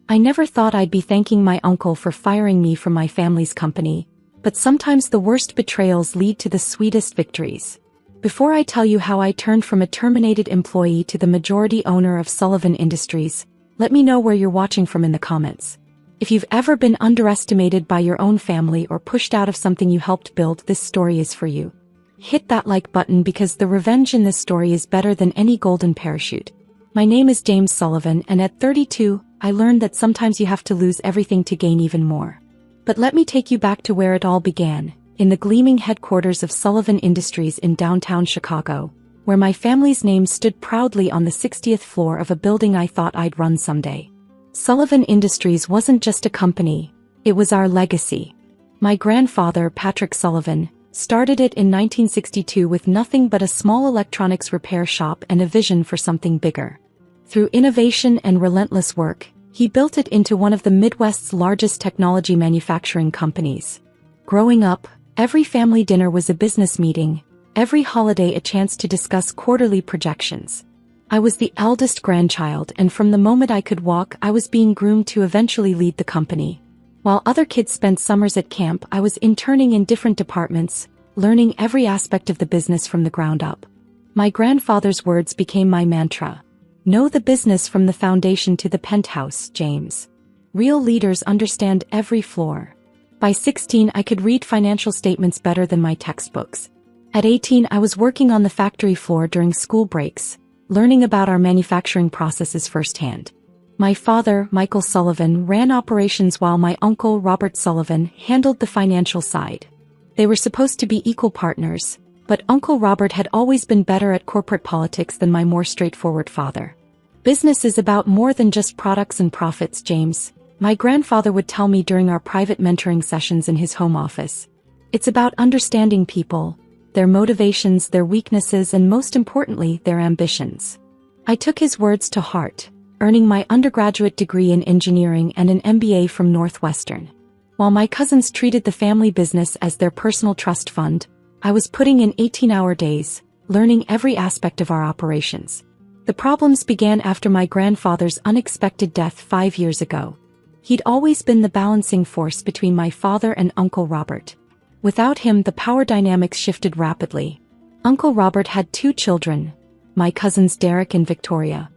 I never thought I'd be thanking my uncle for firing me from my family's company, but sometimes the worst betrayals lead to the sweetest victories. Before I tell you how I turned from a terminated employee to the majority owner of Sullivan Industries, let me know where you're watching from in the comments. If you've ever been underestimated by your own family or pushed out of something you helped build, this story is for you. Hit that like button because the revenge in this story is better than any golden parachute. My name is James Sullivan, and at 32, I learned that sometimes you have to lose everything to gain even more. But let me take you back to where it all began, in the gleaming headquarters of Sullivan Industries in downtown Chicago, where my family's name stood proudly on the 60th floor of a building I thought I'd run someday. Sullivan Industries wasn't just a company, it was our legacy. My grandfather, Patrick Sullivan, started it in 1962 with nothing but a small electronics repair shop and a vision for something bigger. Through innovation and relentless work, he built it into one of the Midwest's largest technology manufacturing companies. Growing up, every family dinner was a business meeting, every holiday a chance to discuss quarterly projections. I was the eldest grandchild, and from the moment I could walk, I was being groomed to eventually lead the company. While other kids spent summers at camp, I was interning in different departments, learning every aspect of the business from the ground up. My grandfather's words became my mantra. Know the business from the foundation to the penthouse, James. Real leaders understand every floor. By 16, I could read financial statements better than my textbooks. At 18, I was working on the factory floor during school breaks, learning about our manufacturing processes firsthand. My father, Michael Sullivan, ran operations while my uncle, Robert Sullivan, handled the financial side. They were supposed to be equal partners, but Uncle Robert had always been better at corporate politics than my more straightforward father. Business is about more than just products and profits, James, my grandfather would tell me during our private mentoring sessions in his home office. It's about understanding people, their motivations, their weaknesses, and most importantly, their ambitions. I took his words to heart, earning my undergraduate degree in engineering and an MBA from Northwestern. While my cousins treated the family business as their personal trust fund, I was putting in 18-hour days, learning every aspect of our operations. The problems began after my grandfather's unexpected death 5 years ago. He'd always been the balancing force between my father and Uncle Robert. Without him, the power dynamics shifted rapidly. Uncle Robert had 2 children, my cousins Derek and Victoria,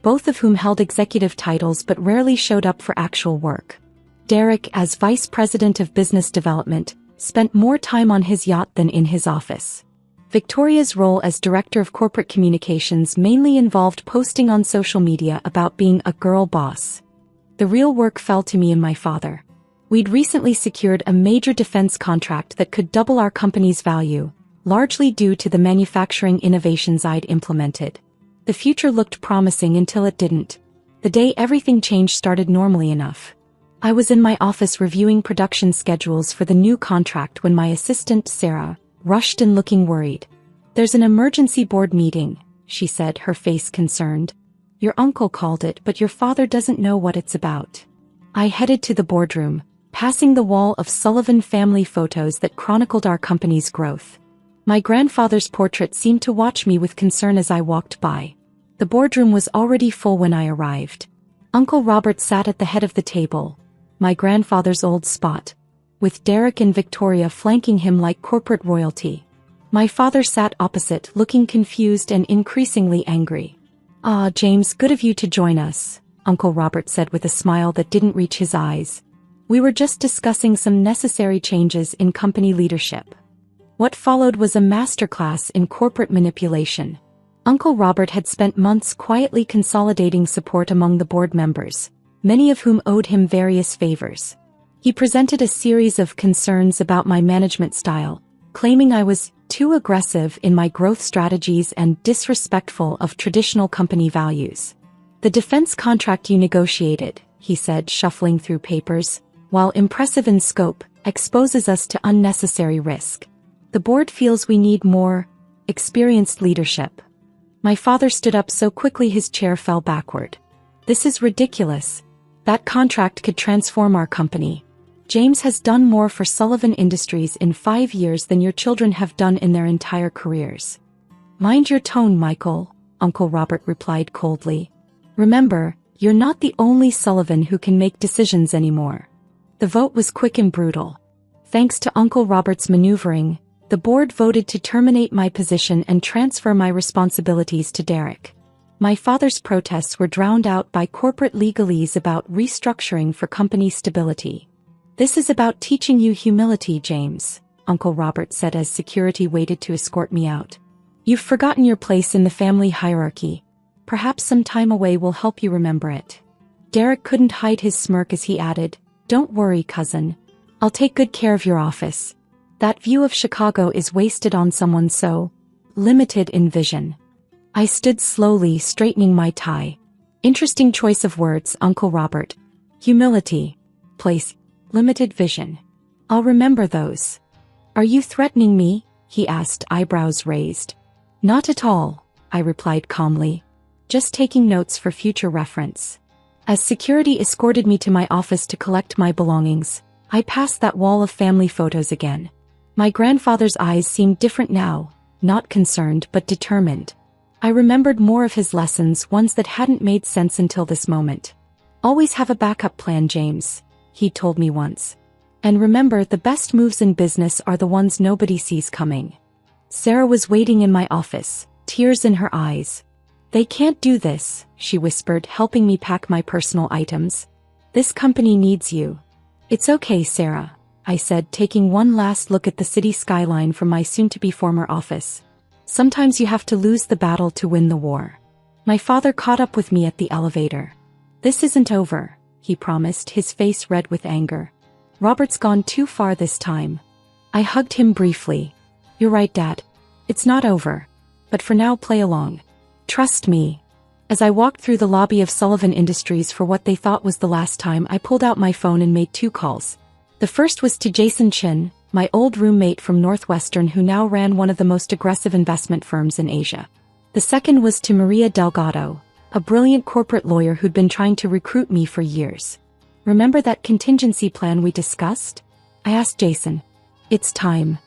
both of whom held executive titles but rarely showed up for actual work. Derek, as vice president of business development, spent more time on his yacht than in his office. Victoria's role as director of corporate communications mainly involved posting on social media about being a girl boss. The real work fell to me and my father. We'd recently secured a major defense contract that could double our company's value, largely due to the manufacturing innovations I'd implemented. The future looked promising until it didn't. The day everything changed started normally enough. I was in my office reviewing production schedules for the new contract when my assistant, Sarah, rushed in looking worried. "There's an emergency board meeting," she said, her face concerned. "Your uncle called it, but your father doesn't know what it's about." I headed to the boardroom, passing the wall of Sullivan family photos that chronicled our company's growth. My grandfather's portrait seemed to watch me with concern as I walked by. The boardroom was already full when I arrived. Uncle Robert sat at the head of the table, my grandfather's old spot, with Derek and Victoria flanking him like corporate royalty. My father sat opposite, looking confused and increasingly angry. "Ah, James, good of you to join us," Uncle Robert said with a smile that didn't reach his eyes. "We were just discussing some necessary changes in company leadership." What followed was a masterclass in corporate manipulation. Uncle Robert had spent months quietly consolidating support among the board members, many of whom owed him various favors. He presented a series of concerns about my management style, claiming I was too aggressive in my growth strategies and disrespectful of traditional company values. "The defense contract you negotiated," he said, shuffling through papers, "while impressive in scope, exposes us to unnecessary risk. The board feels we need more experienced leadership." My father stood up so quickly his chair fell backward. "This is ridiculous. That contract could transform our company. James has done more for Sullivan Industries in 5 years than your children have done in their entire careers." "Mind your tone, Michael," Uncle Robert replied coldly. "Remember, You're not the only Sullivan who can make decisions anymore. The vote was quick and brutal. Thanks to Uncle Robert's maneuvering, the board voted to terminate my position and transfer my responsibilities to Derek. My father's protests were drowned out by corporate legalese about restructuring for company stability. "This is about teaching you humility, James," Uncle Robert said as security waited to escort me out. "You've forgotten your place in the family hierarchy. Perhaps some time away will help you remember it." Derek couldn't hide his smirk as he added, "Don't worry, cousin. I'll take good care of your office. That view of Chicago is wasted on someone so limited in vision." I stood slowly, straightening my tie. "Interesting choice of words, Uncle Robert. Humility. Place. Limited vision. I'll remember those." "Are you threatening me?" he asked, eyebrows raised. "Not at all," I replied calmly. "Just taking notes for future reference." As security escorted me to my office to collect my belongings, I passed that wall of family photos again. My grandfather's eyes seemed different now, not concerned but determined. I remembered more of his lessons, ones that hadn't made sense until this moment. "Always have a backup plan, James," he told me once. "And remember, the best moves in business are the ones nobody sees coming." Sarah was waiting in my office, tears in her eyes. "They can't do this," she whispered, helping me pack my personal items. "This company needs you." "It's okay, Sarah," I said, taking one last look at the city skyline from my soon-to-be former office. "Sometimes you have to lose the battle to win the war." My father caught up with me at the elevator. "This isn't over," he promised, his face red with anger. "Robert's gone too far this time." I hugged him briefly. "You're right, Dad. It's not over. But for now, play along. Trust me." As I walked through the lobby of Sullivan Industries for what they thought was the last time, I pulled out my phone and made 2 calls. The first was to Jason Chin, my old roommate from Northwestern who now ran one of the most aggressive investment firms in Asia. The second was to Maria Delgado, a brilliant corporate lawyer who'd been trying to recruit me for years. "Remember that contingency plan we discussed?" I asked Jason. "It's time."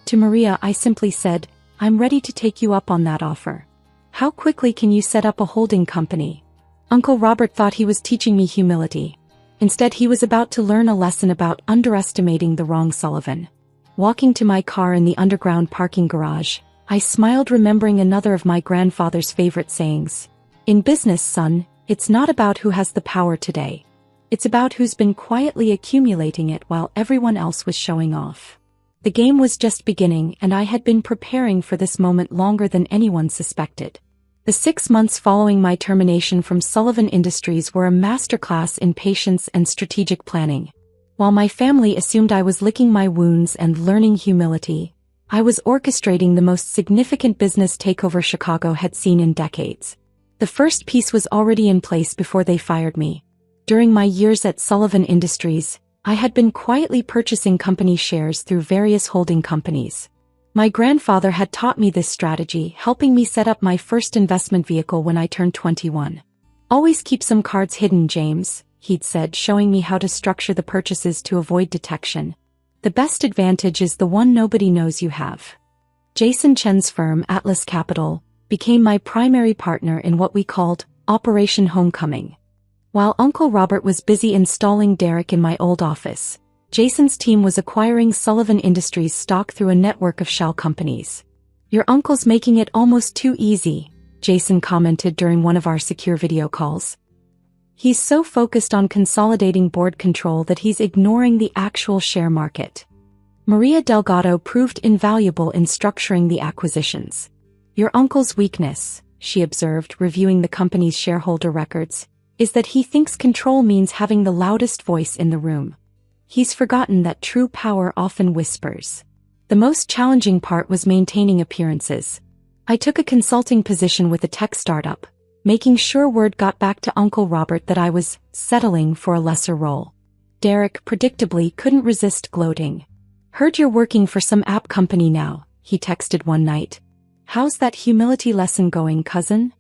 To Maria, I simply said, "I'm ready to take you up on that offer. How quickly can you set up a holding company?" Uncle Robert thought he was teaching me humility. Instead, he was about to learn a lesson about underestimating the wrong Sullivan. Walking to my car in the underground parking garage, I smiled, remembering another of my grandfather's favorite sayings. "In business, son, it's not about who has the power today. It's about who's been quietly accumulating it while everyone else was showing off." The game was just beginning, and I had been preparing for this moment longer than anyone suspected. The 6 months following my termination from Sullivan Industries were a masterclass in patience and strategic planning. While my family assumed I was licking my wounds and learning humility, I was orchestrating the most significant business takeover Chicago had seen in decades. The first piece was already in place before they fired me. During my years at Sullivan Industries, I had been quietly purchasing company shares through various holding companies. My grandfather had taught me this strategy, helping me set up my first investment vehicle when I turned 21. "Always keep some cards hidden, James," he'd said, showing me how to structure the purchases to avoid detection. "The best advantage is the one nobody knows you have." Jason Chen's firm, Atlas Capital, became my primary partner in what we called Operation Homecoming. While Uncle Robert was busy installing Derek in my old office, Jason's team was acquiring Sullivan Industries stock through a network of shell companies. "Your uncle's making it almost too easy," Jason commented during one of our secure video calls. "He's so focused on consolidating board control that he's ignoring the actual share market." Maria Delgado proved invaluable in structuring the acquisitions. "Your uncle's weakness," she observed, reviewing the company's shareholder records, "is that he thinks control means having the loudest voice in the room. He's forgotten that true power often whispers." The most challenging part was maintaining appearances. I took a consulting position with a tech startup, making sure word got back to Uncle Robert that I was settling for a lesser role. Derek, predictably, couldn't resist gloating. "Heard you're working for some app company now," he texted one night. "How's that humility lesson going, cousin?"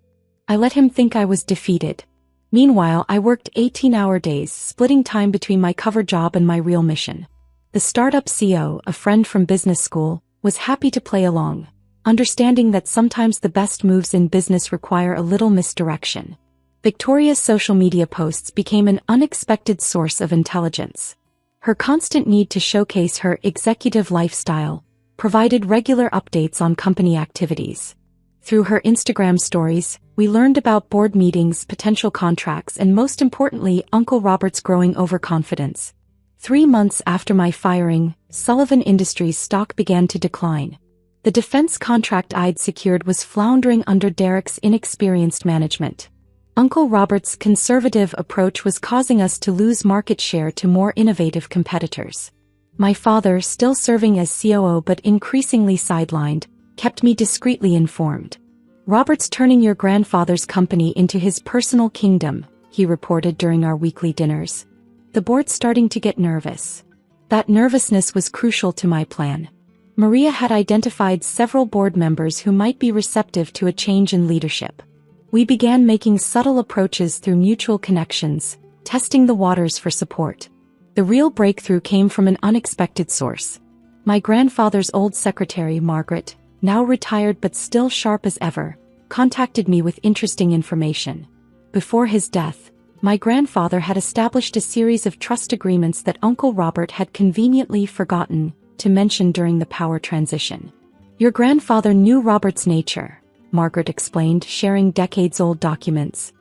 I let him think I was defeated. Meanwhile, I worked 18-hour days, splitting time between my cover job and my real mission. The startup CEO, a friend from business school, was happy to play along, understanding that sometimes the best moves in business require a little misdirection. Victoria's social media posts became an unexpected source of intelligence. Her constant need to showcase her executive lifestyle provided regular updates on company activities. Through her Instagram stories, we learned about board meetings, potential contracts, and most importantly, Uncle Robert's growing overconfidence. 3 months after my firing, Sullivan Industries' stock began to decline. The defense contract I'd secured was floundering under Derek's inexperienced management. Uncle Robert's conservative approach was causing us to lose market share to more innovative competitors. My father, still serving as COO but increasingly sidelined, kept me discreetly informed. "Robert's turning your grandfather's company into his personal kingdom," he reported during our weekly dinners. The board's starting to get nervous. That nervousness was crucial to my plan. Maria had identified several board members who might be receptive to a change in leadership. We began making subtle approaches through mutual connections, testing the waters for support. The real breakthrough came from an unexpected source. My grandfather's old secretary, Margaret, now retired but still sharp as ever, contacted me with interesting information. Before his death, my grandfather had established a series of trust agreements that Uncle Robert had conveniently forgotten to mention during the power transition. "Your grandfather knew Robert's nature," Margaret explained, sharing decades-old documents.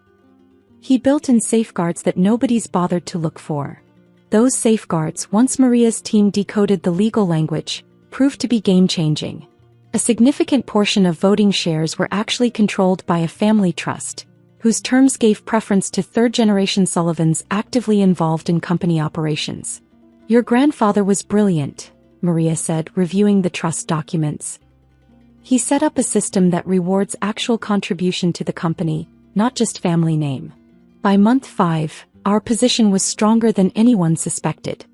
"He built in safeguards that nobody's bothered to look for." Those safeguards, once Maria's team decoded the legal language, proved to be game-changing. A significant portion of voting shares were actually controlled by a family trust, whose terms gave preference to third-generation Sullivans actively involved in company operations. "Your grandfather was brilliant," Maria said, reviewing the trust documents. "He set up a system that rewards actual contribution to the company, not just family name." By month 5, our position was stronger than anyone suspected.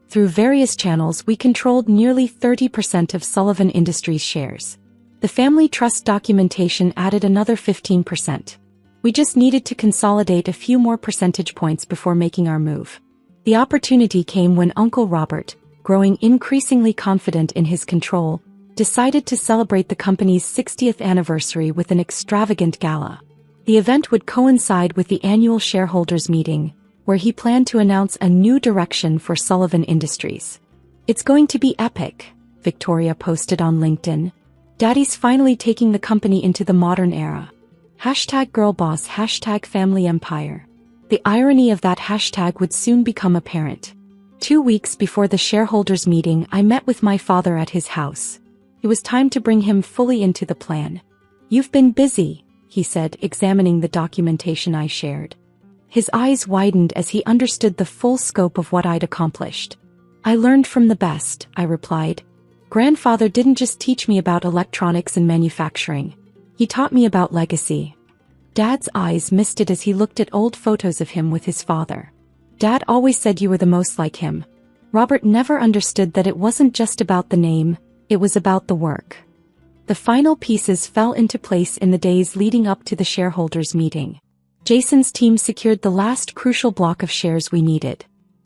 Through various channels, we controlled nearly 30% of Sullivan Industries shares. The family trust documentation added another 15%. We just needed to consolidate a few more percentage points before making our move. The opportunity came when Uncle Robert, growing increasingly confident in his control, decided to celebrate the company's 60th anniversary with an extravagant gala. The event would coincide with the annual shareholders meeting, where he planned to announce a new direction for Sullivan Industries. "It's going to be epic," Victoria posted on LinkedIn. "Daddy's finally taking the company into the modern era. #girlboss, #familyempire. The irony of that hashtag would soon become apparent. 2 weeks before the shareholders meeting, I met with my father at his house. It was time to bring him fully into the plan. "You've been busy," he said, examining the documentation I shared. His eyes widened as he understood the full scope of what I'd accomplished. "I learned from the best," I replied. "Grandfather didn't just teach me about electronics and manufacturing. He taught me about legacy." Dad's eyes misted as he looked at old photos of him with his father. "Dad always said you were the most like him." Robert never understood that it wasn't just about the name, it was about the work. The final pieces fell into place in the days leading up to the shareholders meeting. Jason's team secured the last crucial block of shares we needed.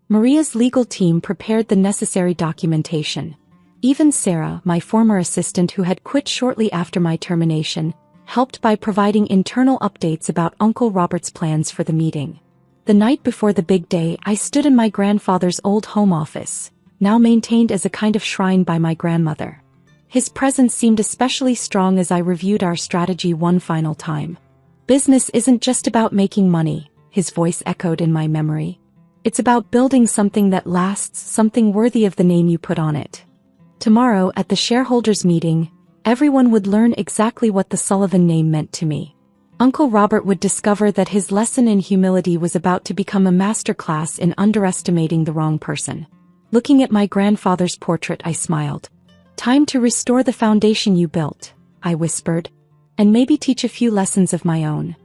Maria's legal team prepared the necessary documentation. Even Sarah, my former assistant who had quit shortly after my termination, helped by providing internal updates about Uncle Robert's plans for the meeting. The night before the big day, I stood in my grandfather's old home office, now maintained as a kind of shrine by my grandmother. His presence seemed especially strong as I reviewed our strategy one final time. "Business isn't just about making money," his voice echoed in my memory. "It's about building something that lasts, something worthy of the name you put on it." Tomorrow, at the shareholders meeting, everyone would learn exactly what the Sullivan name meant to me. Uncle Robert would discover that his lesson in humility was about to become a masterclass in underestimating the wrong person. Looking at my grandfather's portrait, I smiled. "Time to restore the foundation you built," I whispered, "and maybe teach a few lessons of my own."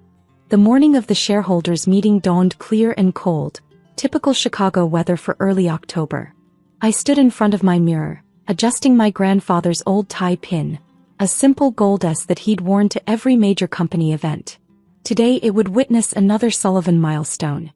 The morning of the shareholders meeting dawned clear and cold, typical Chicago weather for early October. I stood in front of my mirror, adjusting my grandfather's old tie pin, a simple gold S that he'd worn to every major company event. Today it would witness another Sullivan milestone.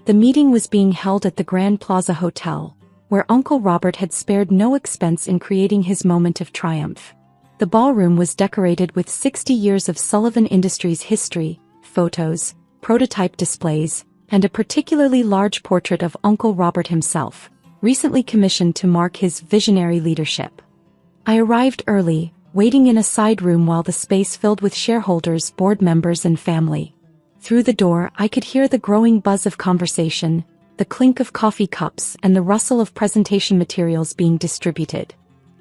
The meeting was being held at the Grand Plaza Hotel, where Uncle Robert had spared no expense in creating his moment of triumph. The ballroom was decorated with 60 years of Sullivan Industries history, photos, prototype displays, and a particularly large portrait of Uncle Robert himself, recently commissioned to mark his visionary leadership. I arrived early, waiting in a side room while the space filled with shareholders, board members and family. Through the door I could hear the growing buzz of conversation, the clink of coffee cups and the rustle of presentation materials being distributed.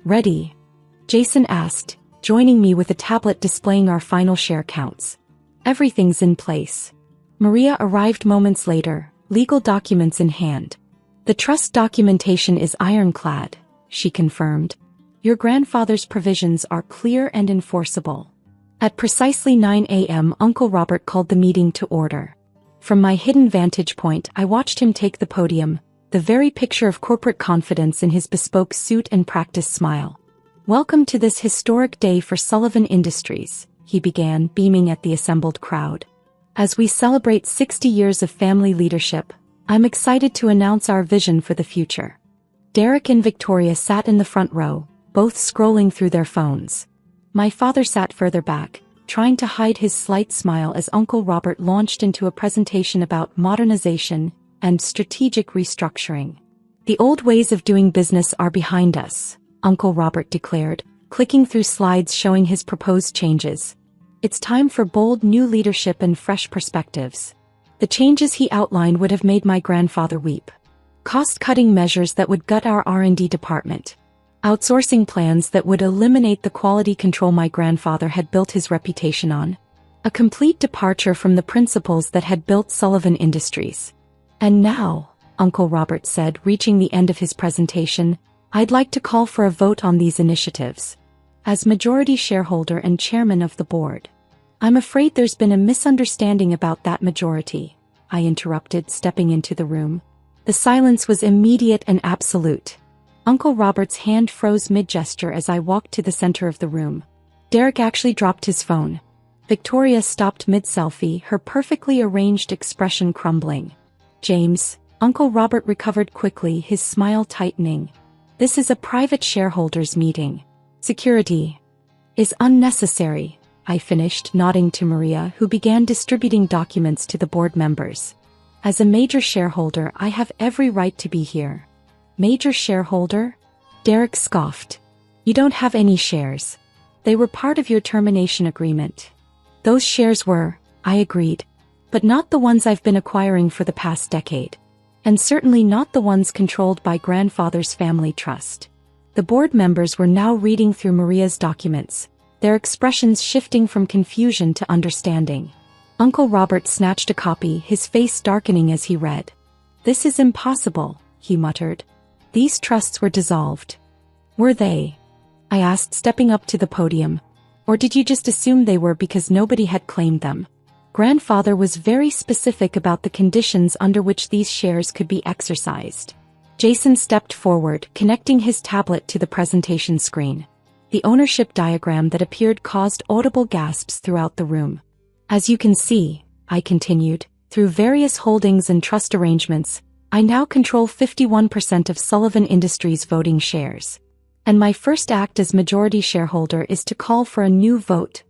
"Ready?" Jason asked, joining me with a tablet displaying our final share counts. "Everything's in place." Maria arrived moments later, legal documents in hand. "The trust documentation is ironclad," she confirmed. "Your grandfather's provisions are clear and enforceable." At precisely 9 a.m. Uncle Robert called the meeting to order. From my hidden vantage point I watched him take the podium, the very picture of corporate confidence in his bespoke suit and practiced smile. "Welcome to this historic day for Sullivan Industries," he began, beaming at the assembled crowd. "As we celebrate 60 years of family leadership, I'm excited to announce our vision for the future." Derek and Victoria sat in the front row, both scrolling through their phones. My father sat further back, trying to hide his slight smile as Uncle Robert launched into a presentation about modernization and strategic restructuring. "The old ways of doing business are behind us," Uncle Robert declared, clicking through slides showing his proposed changes. "It's time for bold new leadership and fresh perspectives." The changes he outlined would have made my grandfather weep. Cost-cutting measures that would gut our R&D department. Outsourcing plans that would eliminate the quality control my grandfather had built his reputation on. A complete departure from the principles that had built Sullivan Industries. "And now," Uncle Robert said, reaching the end of his presentation, "I'd like to call for a vote on these initiatives. As majority shareholder and chairman of the board." "I'm afraid there's been a misunderstanding about that majority," I interrupted, stepping into the room. The silence was immediate and absolute. Uncle Robert's hand froze mid-gesture as I walked to the center of the room. Derek actually dropped his phone. Victoria stopped mid-selfie, her perfectly arranged expression crumbling. "James," Uncle Robert recovered quickly, his smile tightening. "This is a private shareholders meeting. Security is unnecessary," I finished, nodding to Maria, who began distributing documents to the board members. "As a major shareholder, I have every right to be here." "Major shareholder?" Derek scoffed. "You don't have any shares. They were part of your termination agreement." "Those shares were," I agreed. "But not the ones I've been acquiring for the past decade. And certainly not the ones controlled by grandfather's family trust." The board members were now reading through Maria's documents, their expressions shifting from confusion to understanding. Uncle Robert snatched a copy, his face darkening as he read. "This is impossible," he muttered. "These trusts were dissolved." "Were they?" I asked, stepping up to the podium. "Or did you just assume they were because nobody had claimed them?" Grandfather was very specific about the conditions under which these shares could be exercised. Jason stepped forward, connecting his tablet to the presentation screen. The ownership diagram that appeared caused audible gasps throughout the room. "As you can see," I continued, "through various holdings and trust arrangements, I now control 51% of Sullivan Industries' voting shares. And my first act as majority shareholder is to call for a new vote,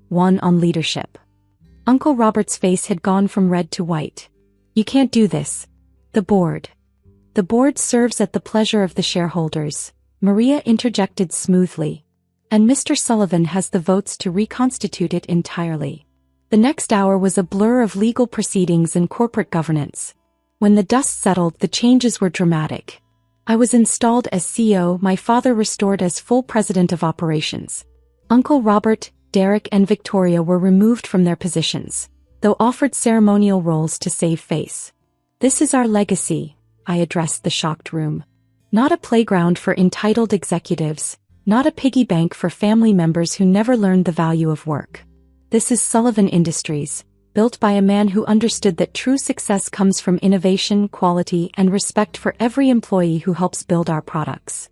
one on leadership." Uncle Robert's face had gone from red to white. "You can't do this. The board serves at the pleasure of the shareholders," Maria interjected smoothly. "And Mr. Sullivan has the votes to reconstitute it entirely." The next hour was a blur of legal proceedings and corporate governance. When the dust settled, the changes were dramatic. I was installed as CEO, my father restored as full president of operations. Uncle Robert, Derek and Victoria were removed from their positions, though offered ceremonial roles to save face. "This is our legacy," I addressed the shocked room. "Not a playground for entitled executives, not a piggy bank for family members who never learned the value of work. This is Sullivan Industries, built by a man who understood that true success comes from innovation, quality, and respect for every employee who helps build our products."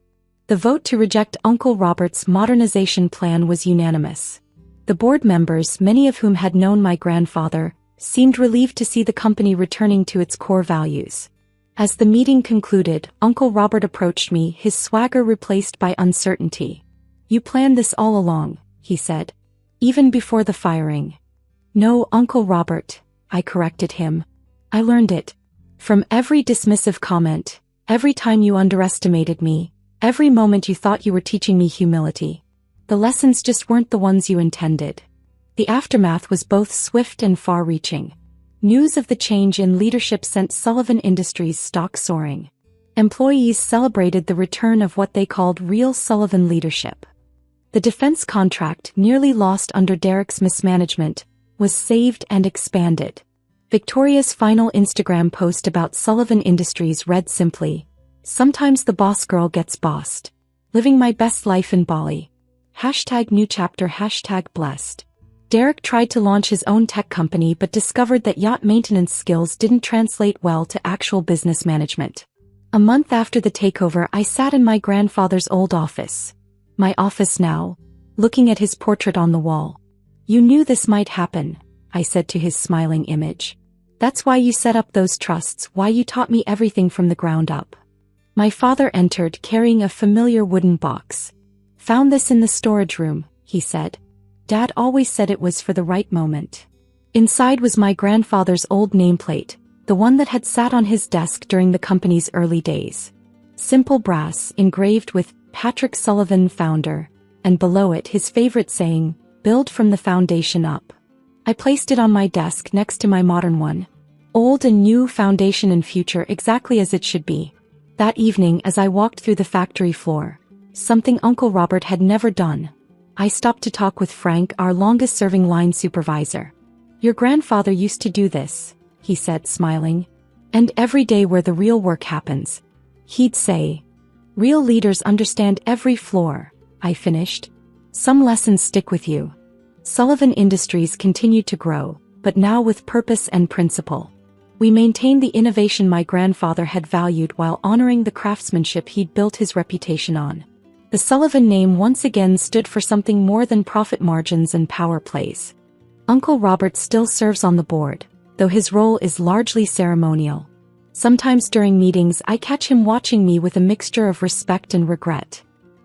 The vote to reject Uncle Robert's modernization plan was unanimous. The board members, many of whom had known my grandfather, seemed relieved to see the company returning to its core values. As the meeting concluded, Uncle Robert approached me, his swagger replaced by uncertainty. "You planned this all along," he said. "Even before the firing." "No, Uncle Robert," I corrected him. I learned it. From every dismissive comment, every time you underestimated me, every moment you thought you were teaching me humility. The lessons just weren't the ones you intended. The aftermath was both swift and far-reaching. News of the change in leadership sent Sullivan Industries stock soaring. Employees celebrated the return of what they called real Sullivan leadership. The defense contract, nearly lost under Derek's mismanagement, was saved and expanded. Victoria's final Instagram post about Sullivan Industries read simply, "Sometimes the boss girl gets bossed. Living my best life in Bali. #new chapter #blessed." Derek tried to launch his own tech company but discovered that yacht maintenance skills didn't translate well to actual business management. A month after the takeover, I sat in my grandfather's old office. My office now, looking at his portrait on the wall. "You knew this might happen," I said to his smiling image. "That's why you set up those trusts, why you taught me everything from the ground up." My father entered carrying a familiar wooden box. "Found this in the storage room," he said. "Dad always said it was for the right moment." Inside was my grandfather's old nameplate, the one that had sat on his desk during the company's early days. Simple brass engraved with Patrick Sullivan, founder, and below it his favorite saying, "Build from the foundation up." I placed it on my desk next to my modern one. Old and new, foundation and future, exactly as it should be. That evening, as I walked through the factory floor, something Uncle Robert had never done. I stopped to talk with Frank, our longest-serving line supervisor. "Your grandfather used to do this," he said, smiling. "And every day where the real work happens," he'd say. "Real leaders understand every floor," I finished. "Some lessons stick with you." Sullivan Industries continued to grow, but now with purpose and principle. We maintained the innovation my grandfather had valued while honoring the craftsmanship he'd built his reputation on. The Sullivan name once again stood for something more than profit margins and power plays. Uncle Robert still serves on the board, though his role is largely ceremonial. Sometimes during meetings I catch him watching me with a mixture of respect and regret.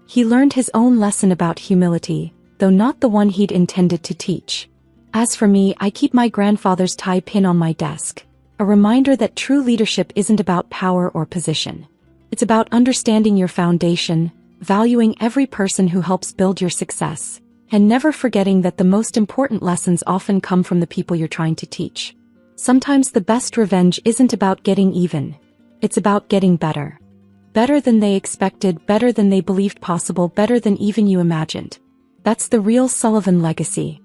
He learned his own lesson about humility, though not the one he'd intended to teach. As for me, I keep my grandfather's tie pin on my desk, a reminder that true leadership isn't about power or position. It's about understanding your foundation, valuing every person who helps build your success, and never forgetting that the most important lessons often come from the people you're trying to teach. Sometimes the best revenge isn't about getting even. It's about getting better. Better than they expected, better than they believed possible, better than even you imagined. That's the real Sullivan legacy.